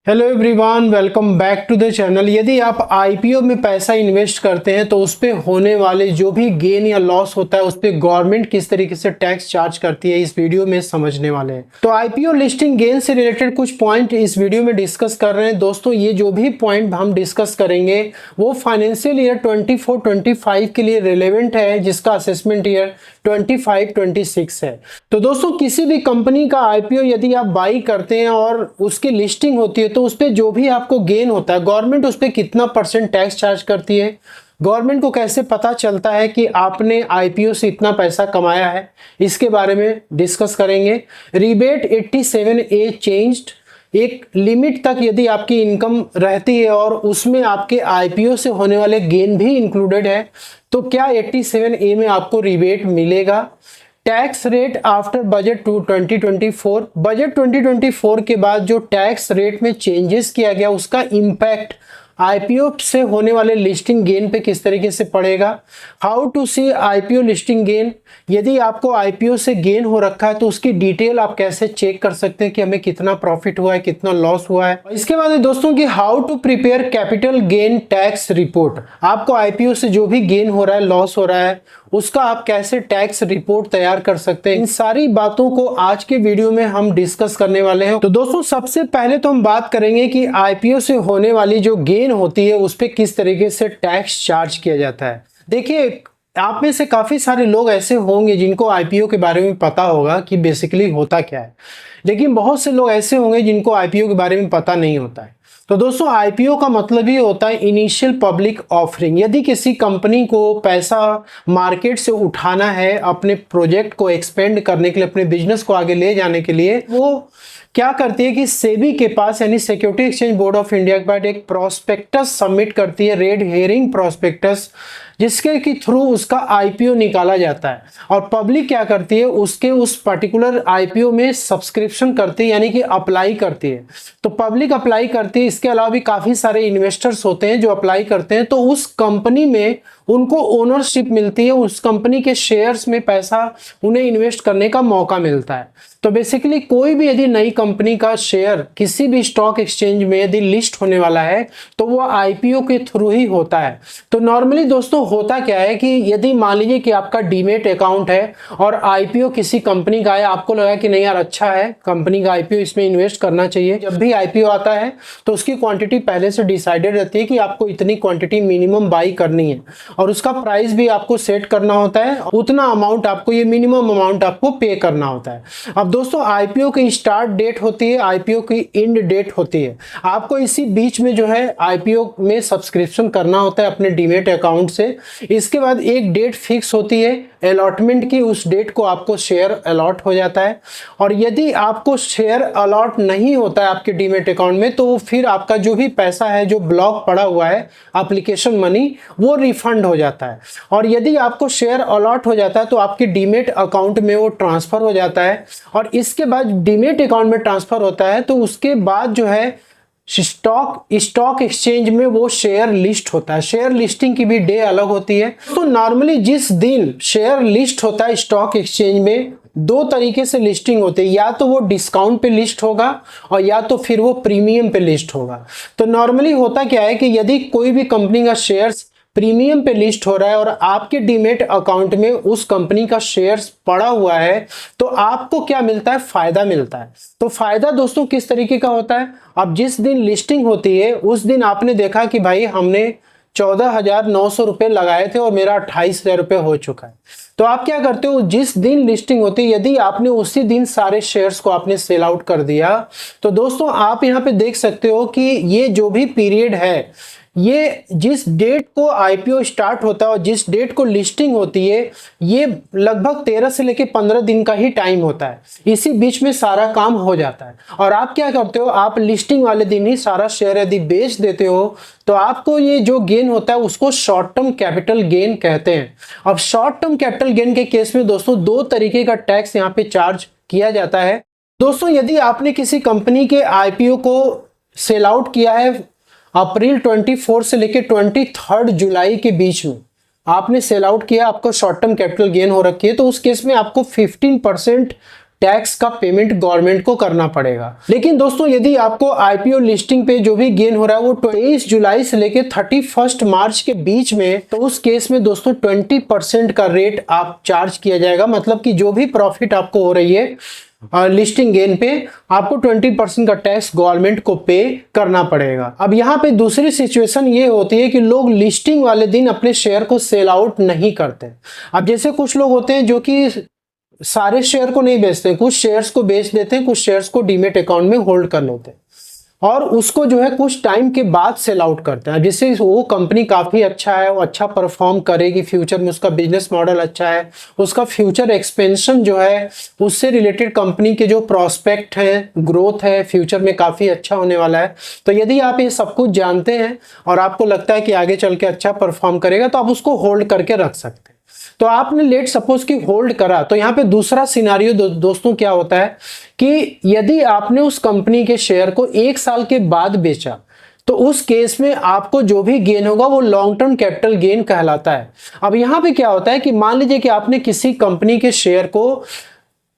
Hello everyone, welcome back to the channel. यदि आप IPO में पैसा इन्वेस्ट करते हैं तो उस पे होने वाले जो भी गेन या लॉस होता है उस पे गवर्नमेंट किस तरीके से टैक्स चार्ज करती है, इस वीडियो में समझने वाले हैं। तो आईपीओ लिस्टिंग गेन से रिलेटेड कुछ पॉइंट इस वीडियो में डिस्कस कर रहे हैं। दोस्तों, ये जो भी पॉइंट हम डिस्कस करेंगे वो फाइनेंशियल ईयर 24-25 के लिए रिलेवेंट है, जिसका असेसमेंट ईयर 25-26 है। तो दोस्तों, किसी भी कंपनी का आईपीओ यदि आप बाई करते हैं और उसकी लिस्टिंग होती है तो उस पर जो भी आपको गेन होता है, गवर्नमेंट उस पर कितना % टैक्स चार्ज करती है, गवर्नमेंट को कैसे पता चलता है कि आपने आईपीओ से इतना पैसा कमाया है, इसके बारे में डिस्कस करेंगे। रिबेट 87A चेंज्ड, एक लिमिट तक यदि आपकी इनकम रहती है और उसमें आपके आईपीओ से होने वाले गेन भी इंक्लूडेड है तो क्या 87A में आपको रिबेट मिलेगा। Tax rate after budget 2024, budget 2024 के बाद जो टैक्स रेट में चेंजेस किया गया उसका इम्पैक्ट आईपीओ से होने वाले लिस्टिंग गेन पे किस तरीके से पड़ेगा। How to see IPO listing gain, यदि आपको आईपीओ से गेन हो रखा है तो उसकी डिटेल आप कैसे चेक कर सकते हैं कि हमें कितना प्रॉफिट हुआ है, कितना लॉस हुआ है। इसके बाद दोस्तों कि how to prepare capital gain tax report, आपको आईपीओ से जो भी गेन हो रहा है, लॉस हो रहा है, उसका आप कैसे टैक्स रिपोर्ट तैयार कर सकते हैं। इन सारी बातों को आज के वीडियो में हम डिस्कस करने वाले हैं। तो दोस्तों, सबसे पहले तो हम बात करेंगे कि आईपीओ से होने वाली जो गेन होती है उस पर किस तरीके से टैक्स चार्ज किया जाता है। देखिए, आप में से काफी सारे लोग ऐसे होंगे जिनको आईपीओ के बारे में पता होगा कि बेसिकली होता क्या है, लेकिन बहुत से लोग ऐसे होंगे जिनको आईपीओ के बारे में पता नहीं होता है। तो दोस्तों, आईपीओ का मतलब ही होता है इनिशियल पब्लिक ऑफरिंग। यदि किसी कंपनी को पैसा मार्केट से उठाना है अपने प्रोजेक्ट को एक्सपेंड करने के लिए, अपने बिजनेस को आगे ले जाने के लिए, वो क्या करती है कि सेबी के पास यानी security exchange board of India के पास एक प्रोस्पेक्टस सबमिट करती है, रेड हेरिंग प्रोस्पेक्टस, जिसके के थ्रू उसका आईपीओ निकाला जाता है। और पब्लिक क्या करती है, उसके उस पर्टिकुलर आईपीओ में सब्सक्रिप्शन करती है यानी कि अप्लाई करती है। तो पब्लिक अप्लाई करती है, इसके अलावा भी काफी सारे इन्वेस्टर्स होते हैं जो अप्लाई करते हैं, तो उस कंपनी में उनको ओनरशिप मिलती है, उस कंपनी के शेयर्स में पैसा उन्हें इन्वेस्ट करने का मौका मिलता है। तो बेसिकली कोई भी यदि नई कंपनी का शेयर किसी भी स्टॉक एक्सचेंज में यदि लिस्ट होने वाला है तो वो आईपीओ के थ्रू ही होता है। तो नॉर्मली दोस्तों होता क्या है कि यदि मान लीजिए कि आपका डीमेट अकाउंट है और आईपीओ किसी कंपनी का है, आपको लगा कि नहीं यार अच्छा है कंपनी का आईपीओ, इसमें इन्वेस्ट करना चाहिए। जब भी आईपीओ आता है तो उसकी क्वांटिटी पहले से डिसाइडेड रहती है कि आपको इतनी क्वांटिटी मिनिमम बाई करनी है और उसका प्राइस भी आपको सेट करना होता है, उतना अमाउंट आपको, ये मिनिमम अमाउंट आपको पे करना होता है। अब दोस्तों, आईपीओ की स्टार्ट डेट होती है, आईपीओ की एंड डेट होती है। आपको इसी बीच में जो है आईपीओ में सब्सक्रिप्शन करना होता है अपने डीमेट अकाउंट से। इसके बाद एक डेट फिक्स होती है अलॉटमेंट की, उस डेट को आपको शेयर अलॉट हो जाता है। और यदि आपको शेयर अलॉट नहीं होता है आपके डीमेट अकाउंट में तो फिर आपका जो भी पैसा है जो ब्लॉक पड़ा हुआ है एप्लीकेशन मनी, वो रिफंड हो जाता है। और यदि आपको शेयर अलॉट हो जाता है तो आपके डीमेट अकाउंट में वो ट्रांसफर हो जाता है। और इसके बाद डीमेट अकाउंट में ट्रांसफर होता है तो उसके बाद जो है स्टॉक एक्सचेंज में वो शेयर लिस्ट होता है। शेयर लिस्टिंग की भी डे अलग होती है। तो नॉर्मली जिस दिन शेयर लिस्ट होता है स्टॉक एक्सचेंज में, दो तरीके से लिस्टिंग होती है, या तो वो डिस्काउंट पे लिस्ट होगा और या तो फिर वो प्रीमियम पे लिस्ट होगा। तो नॉर्मली होता क्या है कि यदि कोई भी कंपनी का शेयर्स प्रीमियम पे लिस्ट हो रहा है और आपके डीमेट अकाउंट में उस कंपनी का शेयर्स पड़ा हुआ है तो आपको क्या मिलता है, फायदा मिलता है। तो फायदा दोस्तों किस तरीके का होता है, अब जिस दिन लिस्टिंग होती है उस दिन आपने देखा कि भाई हमने 14,900 रुपये लगाए थे और मेरा 28,000 रुपये हो चुका है। तो आप क्या करते हो, जिस दिन लिस्टिंग होती है यदि आपने उसी दिन सारे शेयर्स को आपने सेल आउट कर दिया तो दोस्तों आप यहाँ पे देख सकते हो कि ये जो भी पीरियड है, ये जिस डेट को आईपीओ स्टार्ट होता है और जिस डेट को लिस्टिंग होती है, ये लगभग 13 से लेकर 15 दिन का ही टाइम होता है। इसी बीच में सारा काम हो जाता है। और आप क्या करते हो, आप लिस्टिंग वाले दिन ही सारा शेयर यदि बेच देते हो तो आपको ये जो गेन होता है उसको शॉर्ट टर्म कैपिटल गेन कहते हैं। अब शॉर्ट टर्म कैपिटल गेन के केस में दोस्तों दो तरीके का टैक्स यहाँ पे चार्ज किया जाता है। दोस्तों, यदि आपने किसी कंपनी के आईपीओ को सेल आउट किया है अप्रैल 24 से लेकर 23 जुलाई के बीच में आपने सेल आउट किया, आपको शॉर्ट टर्म कैपिटल गेन हो रखी है, तो उस केस में आपको 15% टैक्स का पेमेंट गवर्नमेंट को करना पड़ेगा। लेकिन दोस्तों यदि आपको आईपीओ लिस्टिंग पे जो भी गेन हो रहा है वो 23 जुलाई से लेकर 31 मार्च के बीच में, तो उस केस में दोस्तों 20% का रेट आप चार्ज किया जाएगा। मतलब कि जो भी प्रॉफिट आपको हो रही है लिस्टिंग गेन पे, आपको 20% का टैक्स गवर्नमेंट को पे करना पड़ेगा। अब यहाँ पे दूसरी सिचुएशन ये होती है कि लोग लिस्टिंग वाले दिन अपने शेयर को सेल आउट नहीं करते। अब जैसे कुछ लोग होते हैं जो कि सारे शेयर को नहीं बेचते, कुछ शेयर्स को बेच देते हैं, कुछ शेयर्स को डीमेट अकाउंट में होल्ड कर लेते हैं और उसको जो है कुछ टाइम के बाद सेल आउट करते हैं। जिससे वो कंपनी काफ़ी अच्छा है, वो अच्छा परफॉर्म करेगी फ्यूचर में, उसका बिजनेस मॉडल अच्छा है, उसका फ्यूचर एक्सपेंशन जो है उससे रिलेटेड कंपनी के जो प्रॉस्पेक्ट हैं, ग्रोथ है फ्यूचर में काफ़ी अच्छा होने वाला है। तो यदि आप ये सब कुछ जानते हैं और आपको लगता है कि आगे चल के अच्छा परफॉर्म करेगा तो आप उसको होल्ड करके रख सकते हैं। तो आपने लेट सपोज कि होल्ड करा, तो यहाँ पे दूसरा सिनारियो दोस्तों क्या होता है कि यदि आपने उस कंपनी के शेयर को 1 साल के बाद बेचा तो उस केस में आपको जो भी गेन होगा वो लॉन्ग टर्म कैपिटल गेन कहलाता है। अब यहाँ पे क्या होता है कि मान लीजिए कि आपने किसी कंपनी के शेयर को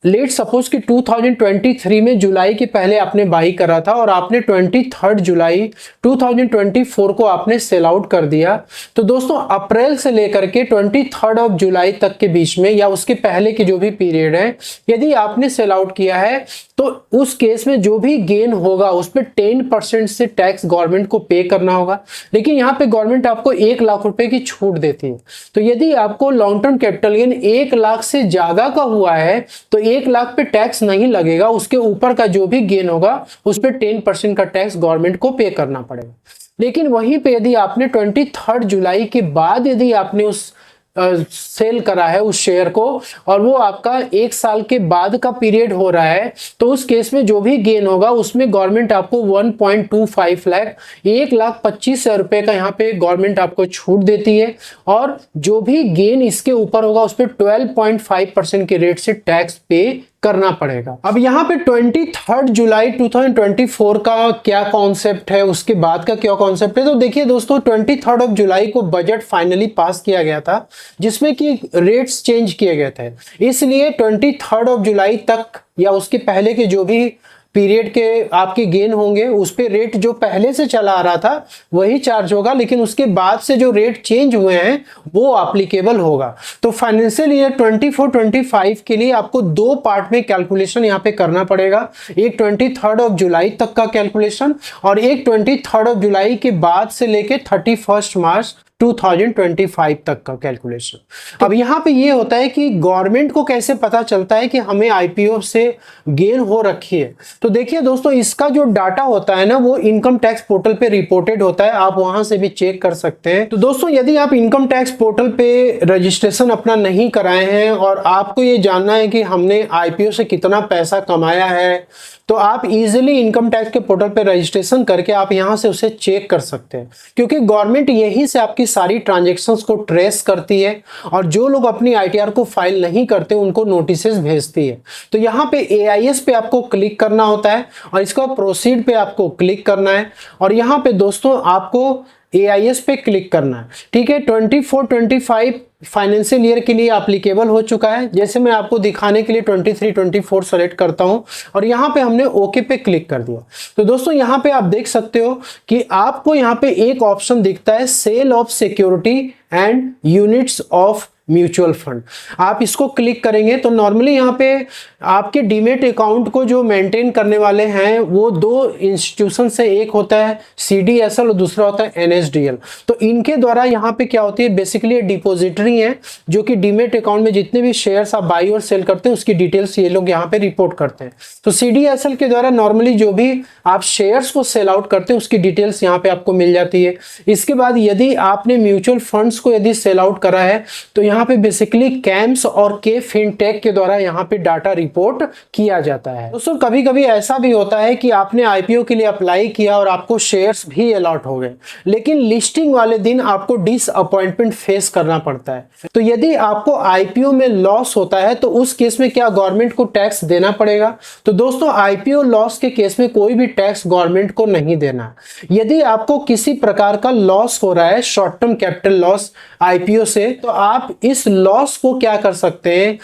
लेट सपोज कि 2023 में जुलाई के पहले आपने बाई करा था और आपने 23 जुलाई 2024 को आपने सेल आउट कर दिया। तो दोस्तों अप्रैल से लेकर के 23 जुलाई तक के बीच में या उसके पहले के जो भी पीरियड है, यदि आपने सेल आउट किया है तो उस केस में जो भी गेन होगा उस पर 10% से टैक्स गवर्नमेंट को पे करना होगा। लेकिन यहाँ पे गवर्नमेंट आपको 1 लाख रुपए की छूट देती है। तो यदि आपको long term capital gain 1 lakh से ज्यादा का हुआ है तो 1 लाख पे टैक्स नहीं लगेगा, उसके ऊपर का जो भी गेन होगा उस पर 10% का टैक्स गवर्नमेंट को पे करना पड़ेगा। लेकिन वहीं पे यदि आपने 23 जुलाई के बाद यदि आपने उस सेल करा है उस शेयर को और वो आपका 1 साल के बाद का पीरियड हो रहा है, तो उस केस में जो भी गेन होगा उसमें गवर्नमेंट आपको 1.25 लाख 1,25,000 रुपए का यहाँ पे गवर्नमेंट आपको छूट देती है और जो भी गेन इसके ऊपर होगा उस पर 12.5% के रेट से टैक्स पे करना पड़ेगा। अब यहाँ पे 23 जुलाई 2024 का क्या कॉन्सेप्ट है, उसके बाद का क्या कॉन्सेप्ट है, तो देखिए दोस्तों 23 जुलाई को बजट फाइनली पास किया गया था जिसमें कि रेट्स चेंज किए गए थे। इसलिए 23 जुलाई तक या उसके पहले के जो भी पीरियड के आपके गेन होंगे उस पे रेट जो पहले से चला आ रहा था वही चार्ज होगा, लेकिन उसके बाद से जो रेट चेंज हुए हैं वो एप्लीकेबल होगा। तो फाइनेंशियल ईयर 24-25 के लिए आपको 2 पार्ट में कैलकुलेशन यहाँ पे करना पड़ेगा। एक 23 जुलाई तक का कैलकुलेशन और एक 23 जुलाई के बाद से लेके 31 मार्च 2025 तक का कैलकुलेशन। अब यहाँ पे ये होता है कि गवर्नमेंट को कैसे पता चलता है कि हमें आईपीओ से गेन हो रखी है। तो देखिए दोस्तों इसका जो डाटा होता है ना वो इनकम टैक्स पोर्टल पे रिपोर्टेड होता है, आप वहां से भी चेक कर सकते हैं। तो दोस्तों यदि आप इनकम टैक्स पोर्टल पे रजिस्ट्रेशन अपना नहीं कराए हैं और आपको ये जानना है कि हमने आईपीओ से कितना पैसा कमाया है, तो आप इजीली इनकम टैक्स के पोर्टल पे रजिस्ट्रेशन करके आप यहां से उसे चेक कर सकते हैं, क्योंकि गवर्नमेंट यहीं से आपकी सारी ट्रांजैक्शंस को ट्रेस करती है और जो लोग अपनी आईटीआर को फाइल नहीं करते उनको नोटिसेस भेजती है। तो यहाँ पे एआईएस पे आपको क्लिक करना होता है और इसका प्रोसीड पे आपको क्लिक करना है और यहाँ पे दोस्तों आपको एआईएस पे क्लिक करना है। ठीक है, 24-25 फाइनेंशियल ईयर के लिए एप्लीकेबल हो चुका है। जैसे मैं आपको दिखाने के लिए 23-24 सेलेक्ट करता हूं और यहाँ पे हमने ओके पे क्लिक कर दिया। तो दोस्तों यहाँ पे आप देख सकते हो कि आपको यहाँ पे एक ऑप्शन दिखता है sale of security and units of mutual fund. आप इसको क्लिक करेंगे तो नॉर्मली यहाँ पे आपके डीमेट अकाउंट को जो मेंटेन करने वाले हैं वो 2 इंस्टीट्यूशन से, एक होता है सीडीएसएल और दूसरा होता है एनएसडीएल। तो इनके द्वारा यहाँ पे क्या होती है, बेसिकली डिपोजिटरी है जो कि डीमेट अकाउंट में जितने भी शेयर्स आप बाई और सेल करते हैं उसकी डिटेल्स ये लोग यहाँ पे रिपोर्ट करते हैं। तो सीडीएसएल के द्वारा नॉर्मली जो भी आप शेयर्स को सेल आउट करते हैं उसकी डिटेल्स यहाँ पे आपको मिल जाती है। इसके बाद यदि आपने म्यूचुअल फंड्स को यदि सेल आउट करा है तो यहाँ पे बेसिकली कैम्स और के फिनटेक के द्वारा यहाँ पे डाटा रिपोर्ट किया जाता है। दोस्तों कभी कभी ऐसा भी होता है कि आपने आईपीओ के लिए अप्लाई किया और आपको शेयर्स भी अलॉट हो गए, लेकिन लिस्टिंग वाले दिन आपको डिसअपॉइंटमेंट फेस करना पड़ता है। तो यदि आपको आईपीओ में लॉस होता है तो उस केस में क्या गवर्नमेंट को टैक्स देना पड़ेगा? तो दोस्तों आईपीओ लॉस के केस में कोई भी टैक्स गवर्नमेंट को नहीं देना। यदि आपको किसी प्रकार का लॉस हो रहा है, short term capital loss IPO से, तो आप इस लॉस को क्या कर सकते हैं,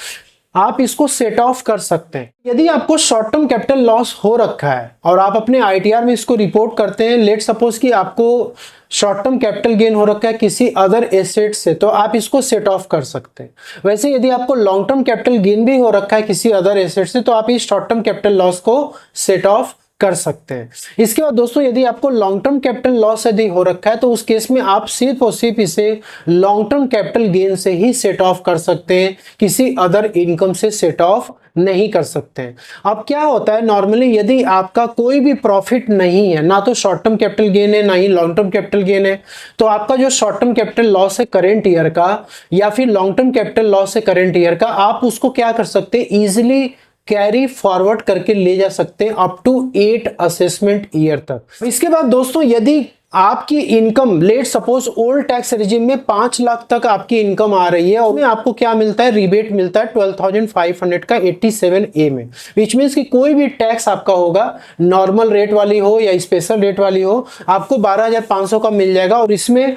आप इसको सेट ऑफ कर सकते हैं। यदि आपको शॉर्ट टर्म कैपिटल लॉस हो रखा है और आप अपने आईटीआर में इसको रिपोर्ट करते हैं, लेट सपोज कि आपको शॉर्ट टर्म कैपिटल गेन हो रखा है किसी अदर एसेट से, तो आप इसको सेट ऑफ कर सकते हैं। वैसे यदि आपको लॉन्ग टर्म कैपिटल गेन भी हो रखा है किसी अदर एसेट से, तो आप इस शॉर्ट टर्म कैपिटल लॉस को सेट ऑफ कर सकते हैं। इसके बाद दोस्तों, यदि आपको लॉन्ग टर्म कैपिटल लॉस यदि हो रखा है, तो उस केस में आप सिर्फ और सिर्फ इसे लॉन्ग टर्म कैपिटल गेन से ही सेट ऑफ कर सकते हैं, किसी अदर इनकम से सेट ऑफ नहीं कर सकते हैं। अब क्या होता है, नॉर्मली यदि आपका कोई भी प्रॉफिट नहीं है, ना तो शॉर्ट टर्म कैपिटल गेन है ना ही लॉन्ग टर्म कैपिटल गेन है, तो आपका जो शॉर्ट टर्म कैपिटल लॉस है करेंट ईयर का या फिर लॉन्ग टर्म कैपिटल लॉस है करेंट ईयर का, आप उसको क्या कर सकते हैं, इजिली कैरी फॉरवर्ड करके ले जा सकते हैं अप टू 8 असेसमेंट ईयर तक। इसके बाद दोस्तों, यदि आपकी income let suppose old tax regime में 5 लाख तक आपकी इनकम आ रही है और में आपको क्या मिलता है, रिबेट मिलता है 12,500 का 87A में, विच मीन्स कि कोई भी टैक्स आपका होगा, नॉर्मल रेट वाली हो या स्पेशल रेट वाली हो, आपको 12,500 का मिल जाएगा। और इसमें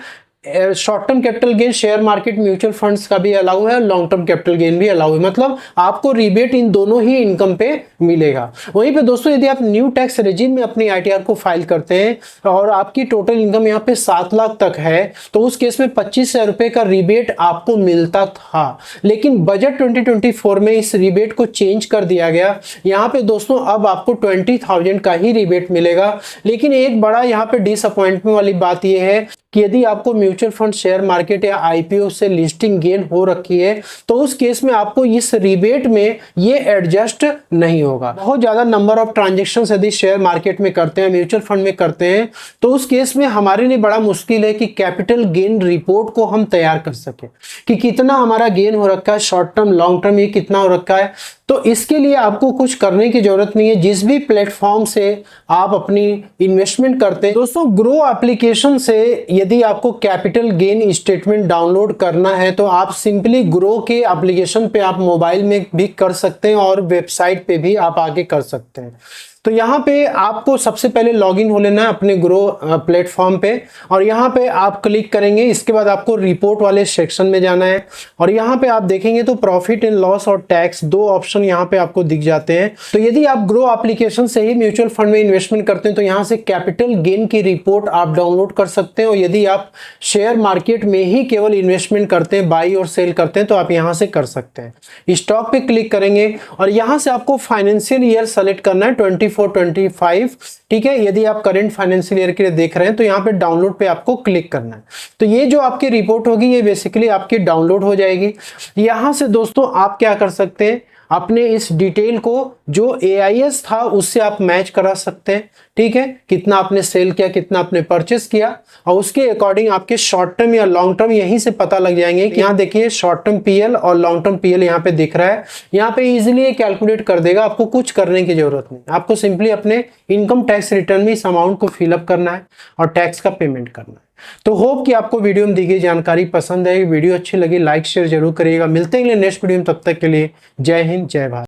short term capital gain share market mutual funds का भी अलाउ है और लॉन्ग टर्म कैपिटल गेन भी अलाउ है, मतलब आपको रिबेट इन दोनों ही इनकम पे मिलेगा। वहीं पे दोस्तों, यदि आप न्यू टैक्स रेजिम में अपनी आईटीआर को फाइल करते हैं और आपकी टोटल इनकम यहाँ पे 7 लाख तक है, तो उस केस में 25,000 रुपए का रिबेट आपको मिलता था। लेकिन बजट 2024 में इस रिबेट को चेंज कर दिया गया। यहाँ पे दोस्तों अब आपको 20,000 का ही रिबेट मिलेगा। लेकिन एक बड़ा यहाँ पे डिसअपॉइंटमेंट वाली बात यह है कि यदि आपको म्यूचुअल फंड, शेयर मार्केट या आईपीओ से लिस्टिंग गेन हो रखी है, तो उस केस में आपको इस रिबेट में ये एडजस्ट नहीं होगा। बहुत ज्यादा नंबर ऑफ ट्रांजैक्शंस यदि शेयर मार्केट में करते हैं, म्यूचुअल फंड में करते हैं, तो उस केस में हमारे लिए बड़ा मुश्किल है कि कैपिटल गेन रिपोर्ट को हम तैयार कर सके कि कितना हमारा गेन हो रखा है, शॉर्ट टर्म लॉन्ग टर्म ये कितना हो रखा है। तो इसके लिए आपको कुछ करने की जरूरत नहीं है। जिस भी प्लेटफॉर्म से आप अपनी इन्वेस्टमेंट करते हैं, दोस्तों ग्रो एप्लीकेशन से यदि आपको कैपिटल गेन स्टेटमेंट डाउनलोड करना है, तो आप सिंपली ग्रो के एप्लीकेशन पे आप मोबाइल में भी कर सकते हैं और वेबसाइट पे भी आप आगे कर सकते हैं। तो यहाँ पे आपको सबसे पहले लॉगिन हो लेना है अपने ग्रो प्लेटफॉर्म पे और यहाँ पे आप क्लिक करेंगे। इसके बाद आपको रिपोर्ट वाले सेक्शन में जाना है और यहाँ पे आप देखेंगे तो प्रॉफिट एंड लॉस और टैक्स 2 ऑप्शन यहाँ पे आपको दिख जाते हैं। तो यदि आप ग्रो एप्लीकेशन से ही म्यूचुअल फंड में इन्वेस्टमेंट करते हैं, तो यहाँ से कैपिटल गेन की रिपोर्ट आप डाउनलोड कर सकते हैं। और यदि आप शेयर मार्केट में ही केवल इन्वेस्टमेंट करते हैं, बाई और सेल करते हैं, तो आप यहाँ से कर सकते हैं। स्टॉक पे क्लिक करेंगे और यहाँ से आपको फाइनेंशियल ईयर सेलेक्ट करना है 24-25, ठीक है। यदि आप करंट फाइनेंशियल ईयर के लिए देख रहे हैं, तो यहाँ पे डाउनलोड पे आपको क्लिक करना है। तो ये जो आपकी रिपोर्ट होगी, ये बेसिकली आपकी डाउनलोड हो जाएगी। यहाँ से दोस्तों आप क्या कर सकते हैं, अपने इस डिटेल को जो AIS था उससे आप मैच करा सकते हैं, ठीक है। कितना आपने सेल किया, कितना आपने परचेस किया, और उसके अकॉर्डिंग आपके शॉर्ट टर्म या लॉन्ग टर्म यहीं से पता लग जाएंगे कि यहाँ देखिए शॉर्ट टर्म PL और लॉन्ग टर्म PL यहाँ पे दिख रहा है। यहाँ पे इजीली कैलकुलेट कर देगा, आपको कुछ करने की जरूरत नहीं। आपको सिंपली अपने इनकम टैक्स रिटर्न में इस अमाउंट को फिलअप करना है और टैक्स का पेमेंट करना है। तो होप कि आपको वीडियो में दी गई जानकारी पसंद है। वीडियो अच्छी लगी लाइक शेयर जरूर करिएगा। मिलते हैं नेक्स्ट वीडियो में, तब तक के लिए जय हिंद जय भारत।